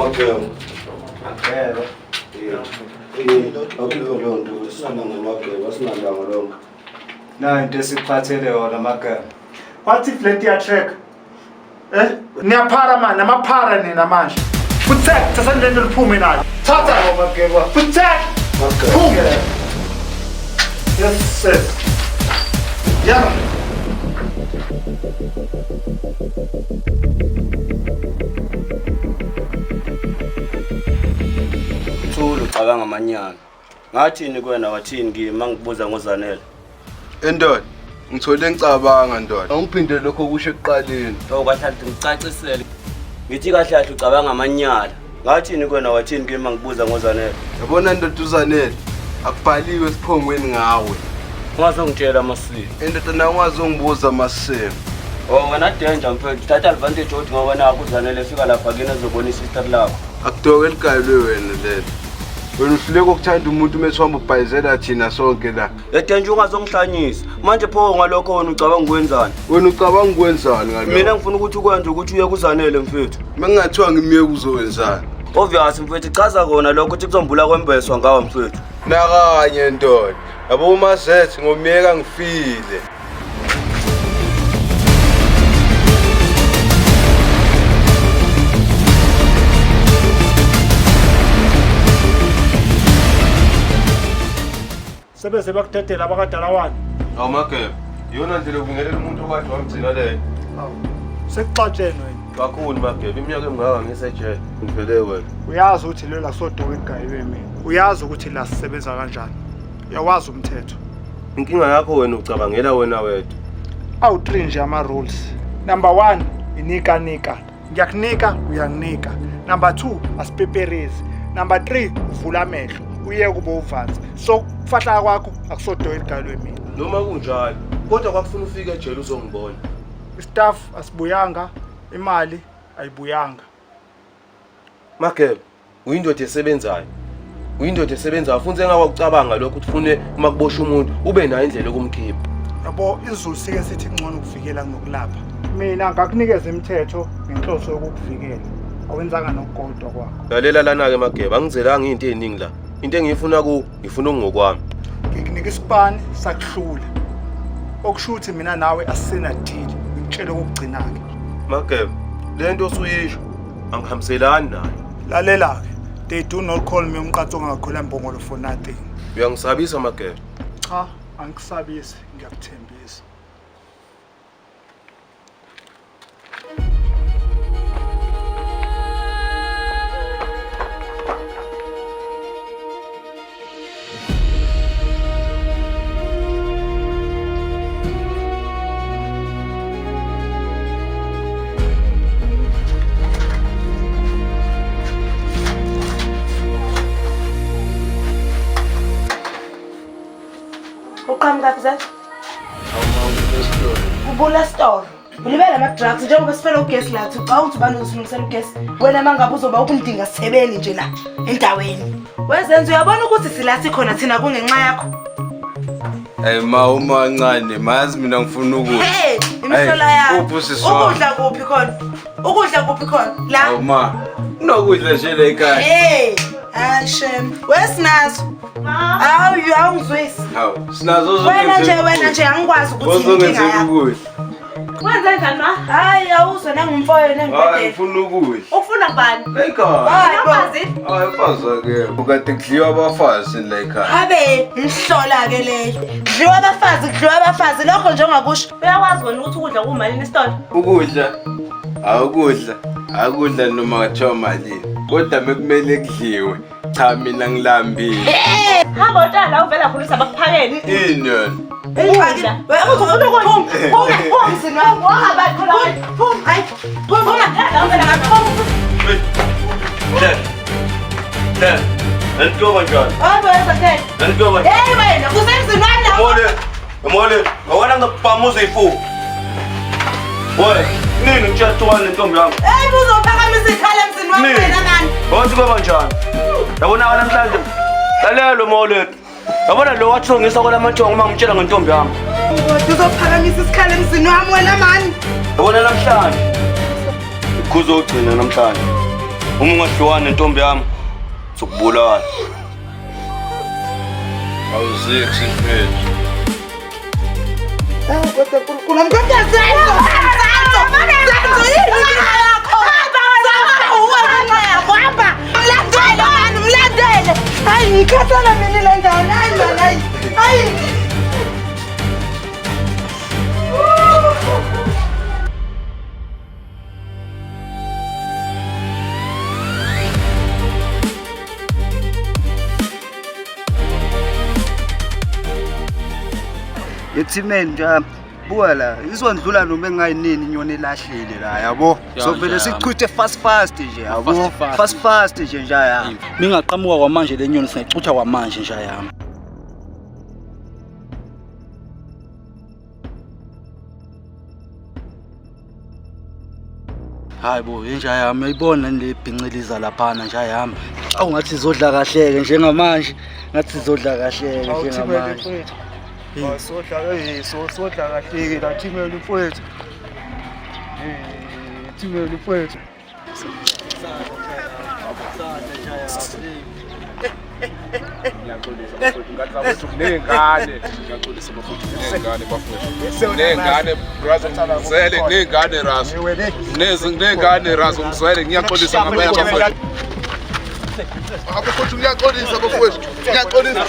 Magema. Angeke. Akukho leyo nto sisana ngamagema sinandanga lonke. Na into esiphathele yona Magema. What if let ya track? Niyaphara man, amaphara nina manje. Protect, sasandleni liphume nalo. Thatha Magema. Protect. Magema. Yes sir. Yeah. Thula ucabanga amanyana. Ngathini kwena wathini kimi mangibuza ngoZanele? Endoda, ngithole ngicabanga ndoda. Angiphinde lokho kusho ekuqaleni. Kahle ngicacisele. Ngithi kahle ucabanga amanyala. Ngathini kwena wathini kimi mangibuza ngoZanele? Yabona ndoda uZanele, akubhaliwe siphongweni ngawe. Ungazongitshela amasiko. Endoda nawe ungazongibuza amasiko. Wena danger mfethu, uthatha advantage ukuthi ngoba naku uZanele efika lapha kini ezobona isister lakho. Akudoke ligayelwe wena lelo. Wena uhluleka ukuthanda umuntu mesihamba ubhayizela thina sonke la. Danger ungazongihlanyisa. Manje pho ngalokho wena ucabanga ukwenzani? Wena ucabanga ukwenzani ngalokho? Mina ngifuna ukuthi ukwenze ukuthi uye kuZanele mfethu. Mengingathiwa ngimiye kuzowenzani? Obvious mfethu chaza kona lokho ukuthi kuzombula kwembeswa ngawo mfethu. Nakanye ndoda. Yabo uMazethi ngomiyeka ngifile. Sebeze bakuthathela abakadala wani. Awu Magema, yona ndlela ubingelela umuntu okade wamgcina leyo. Sekuxatshene wena. Kakhulu Magema, iminyaka emingaka ngisejele. Ngivele wena. Uyazi ukuthi lo la sodoka egayelwe mina. Uyazi ukuthi la sisebenza kanjani. Uyawazi umthetho. Inkinga yakho wena ucabangela wena wedwa. Awu 3 nje ama rules. Number 1 inika nika. Ngiyakunika uyanginika. Number 2 asipeperezi. Number 3 uvula amehlo. Uye kubo uvanzi. So kufahla kwakho akusodoka egayelwe mina. Noma kunjalo, kodwa kwakufuna ufike ejele uzongibona. Istaff asibuyanga, imali ayibuyanga. Magema, uyindoda esebenzayo. Uyindoda esebenzayo, futhi engakwakucabanga lokho ufune uma kuboshwa umuntu ube nayo indlela yokumkhipha. Yabo izulu sike sithi ngcono ukuvikela kunokulapha. Mina ngakunikeza imithetho ngenhloso yokukuvikela. Awenzanga nokukodwa kwakho. Lalela lana ke Magema, angizelanga izinto eziningi la. Into engiyifuna ku, ngifuna ungokwami. Ngikunika isipani sakuhlula. Okusho ukuthi mina nawe asisena deal. Ngitshela ukugcina ke. Magema, lento osuyisho angihambiselani nayo. Lalela ke. They do not call me umqatho ongakhola imbongolo for nothing. Uyangisabisa Magema. Cha, angikusabisi, ngiyakuthembisa. Uqhamuka kuzathi? Ubula store. Ulibela ama drugs njengoba sifela ugesi lathi. Xa uthi bani usilungisela ugesi, wena mangabe uzoba ukundinga sebeni nje la endaweni. Wezenza uyabona ukuthi silathi khona thina kungenxa yakho. Hey ma uma ncane, mayazi mina ngifuna ukudla. Hey, imihlola yakho. Ukudla kuphi khona? Ukudla kuphi khona? La. Awu ma, unokudla nje la ekhaya. Hey, ashem. Wesinazo? Awu awungizwisi. Hawu, sinazo zonke. Wena nje angikwazi ukuthi inkinga yakho. Wenza njani ma? Hayi awuzwe nangumfoyo nengibhedela. Hayi ngifuna ukudla. Ufuna kubani? La ekhaya. Hayi kwazi? Hayi mfazi ke. Ukade kudliwa abafazi la ekhaya. Habe, ngihlola ke leyo. Kudliwa abafazi lokho nje ongakusho. Uyakwazi wena ukuthi ukudla kumalini isitolo? Ukudla. Awukudla. Akudla noma ngathiwa malini. Kodwa mekumele kudliwe. Cha mina ngilambile. Hamba utala uvela khulisa abakuphakeni. Ini yona? Ukudla. Wena phuma msini wami. Wahamba khona. Phuma. Hayi. Phuma la uvela ngaphuma. Le. Ngiyoba njani? Hayi wena ke. Ngiyoba. Hey wena, kusemzini wami la. Mole, awona ngaphamuza ifu. Wena, nini ngitshathuka nentombi yami? Hey uzophakamisa ikhala emzini wami wena mani. Wathi kuba njani? Yabona namhlanje. Lalelo Mole. Yabona lo wathongisa kona amathongo uma ngitshela ngentombi yami. Uzophakamisa isikhala emzini wami wena mani. Yabona namhlanje. Ikhuzo ugcina namhlanje. Uma ungahlukani nentombi yami zokubulala. Awuzikho mfethu. Yethimeni nje buka la izondlula noma engayinini inyoni elahlile la yabo sovele sichuthe fast nje yabo fast nje njaya mingaqhamuka kwamanje lenyoni singayicutha kwamanje nje yami hayibo yenja yami uyayibona le bhinciliza laphana nje yami awungathi izodla kahleke njengamanje ngathi izodla kahleke njengamanje sodla kahleke la thimela mfowethu. Thimela mfowethu. Nengane razo ngizele nengane razo nengane razo ngizele ngiyaxolisa ngabaya bafowethu abafowethu ngiyaxolisa bafowethu ngiyaxolisa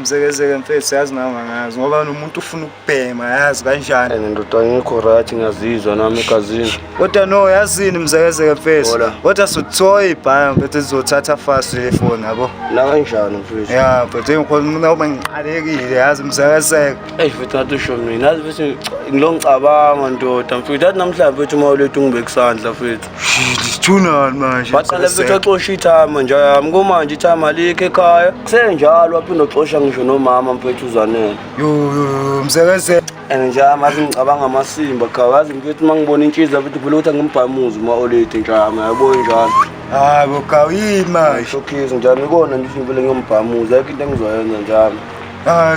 Mzekeze mfethu yazi nama ngazi ngoba nomuntu ufuna ukubhema yazi kanjani Ndoda ngikho right ngiyazizwa nami egazini. kodwa no yazini mzekeze mfethu kodwa sothoy ibhaya mfethu sizothatha fast ifone yabo La kanjani mfethu? ya mfethu ngikhona uma ngiqalekile yazi mzekeze Mfethu ngathi usho mina yazi bese ngilongicabanga ndoda mfethu athi namhlanje mfethu uma ulethu ngibeke isandla mfethu. Thunani manje Baqala mfethu axosha ithama nje yami kumanje ithama likhe ekhaya. Kusenjalo aphinda uxosha ngisho nomama mfethu uzanele. yo mzekeze Nje amazi ngicabanga amasimba khawazi mfethu mangibona intshiza mfethu phela ukuthi angimbamuzi uma olete nje yami yabo njalo. hayi bokawima Shokhizi njalo ikona nje vele ngiyombhamuza ayikho into engizoyenza njalo.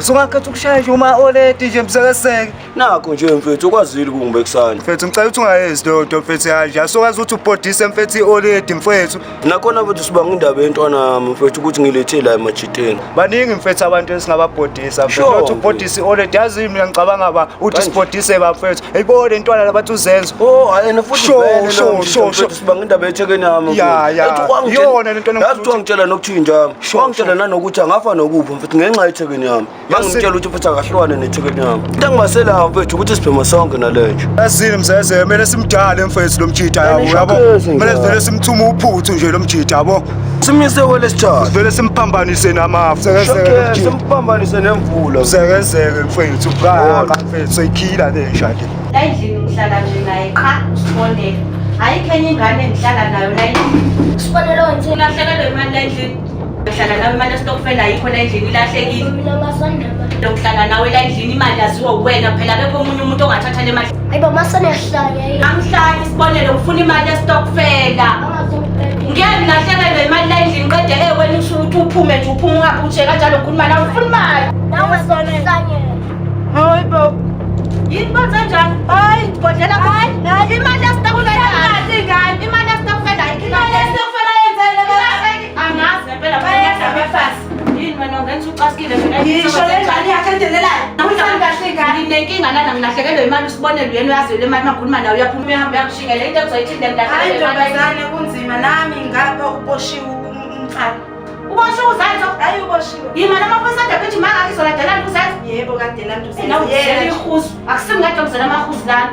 sungakhetha ukushaya nje uma oleti nje mzekeze Nakho nje mfethu ukwazile ukungibeka isandla. mfethu ngicela ukuthi ungayezi dodo mfethu kanje asokwazi ukuthi ubhodise mfethu ioledi mfethu Nakhona mfethu sibanga indaba yentwana mfethu ukuthi ngilethe la emajiteni. baningi mfethu abantu esingababhodisa mfethu Sure, uthi ubhodise ioledi yazi mina ngicabanga ba uthi sibhodise ba mfethu ayibone intwana labathi uzenzo Oh ayena futhi Sure, sure. mfethu sibanga indaba yethekeni yami. Ya, yona lento Yazi wangitshela nokuthi wangitshela nanokuthi angafa nokuphi mfethu ngenxa yethekeni yami. Yangitshela ukuthi mfethu akahlukane nethekeni yami. Into engibasela mfethu ukuthi sibhema sonke nalensha. yazini mzeze kumele simdale mfethu lo mjida yabo kumele sivele simthuma uphuthu nje lo mjida yabo Simise kwele sithathu. sivele simphambanise namafu Simphambanise nemvula. sekezeke mfethu mfethu seyikhila le nshadi La endlini ngihlala nje naye qha usibonele. Ayikho enye ingane engihlala nayo la endlini. Usibonelo nje Ulahlekelwe imali la endlini. Ngihlala nawe imali esitokufela ayikho la endlini ilahlekile. mina ngasandaba. Lokuhlala nawe la endlini imali yaziwa uwena phela akekho omunye umuntu ongathatha le mali. Ayibo masane hlala yini? Angihlali isibonelo ufuna imali esitokufela. Angazongibheka. Ngeke ngilahlekelwe imali la endlini qede wena usho ukuthi uphume nje uphume ungaphuthe kanjalo ukhuluma nawe ufuna imali. Nawe sonelanye. Hayibo. Yini kwenze njani? Hayi, ngibodlela hayi. Imali esitokufela. Imali esitokufela ayikho. Imali esitokufela yenzele angazi phela bayadla befasi. Yini wena ungenza ucaskile phela. Ngisho le njani yakhe endelelayo. Awuthanda kahle ngani nenkinga lana ngilahlekelwe imali usibonele uyena uyazi le mali makhuluma nawe uyaphuma uyahamba uyakushingela into ekuzoyithinda Hayi ngilahlekelwe ntombazane kunzima nami ngapha uboshiwe umfana. uboshe uzenzo Hayi uboshiwe. yima namaphosa ade kuthi manga ngizoladela uzenzo Yebo kade lanto nawe uzela ihuzu akusimngade ngizela amahuzu lana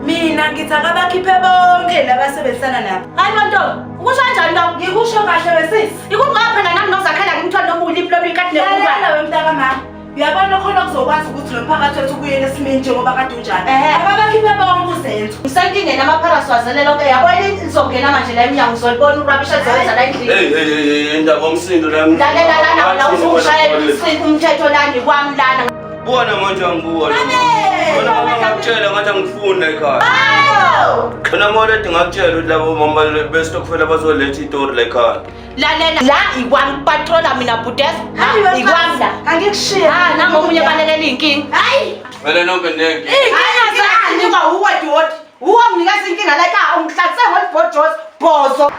mina ngithi akabakhiphe bonke labasebenzisana nabo. hayi bonto ukusho kanjani lo Ngikusho kahle wesisi. ikungapha nami nozakhela ngimthwala noma uliphi lo ikati Lalela nekungwana wemntaka mama. Uyabona khona kuzokwazi ukuthi lo mphakathi wethu ubuyele esimeni njengoba kade unjani. Ababakhiphe bonke uzenzo. Ngisenkingeni amapharasi wazelela okay yabona izongena manje la eminyango uzolibona urabisha ezowenza la endlini. Hey indaba omsindo la. Lalela lana la usushayela umthetho lana ikwami lana. Buona manje angibona. Bona mama ngakutshela ngathi angifuni ekhaya. Khona mole ngakutshela labo mama bestokfela bazoletha itori la ekhaya. Lalela la ikwami patrola mina budes. Ikwami la. Angikushiya. Nanga omunye balekela inkingi. Hayi. Vele nonke nengi. Inkinga zakhe uwa uwa nginikazi inkinga la ekhaya ungihlatse ngolibhojos bozo.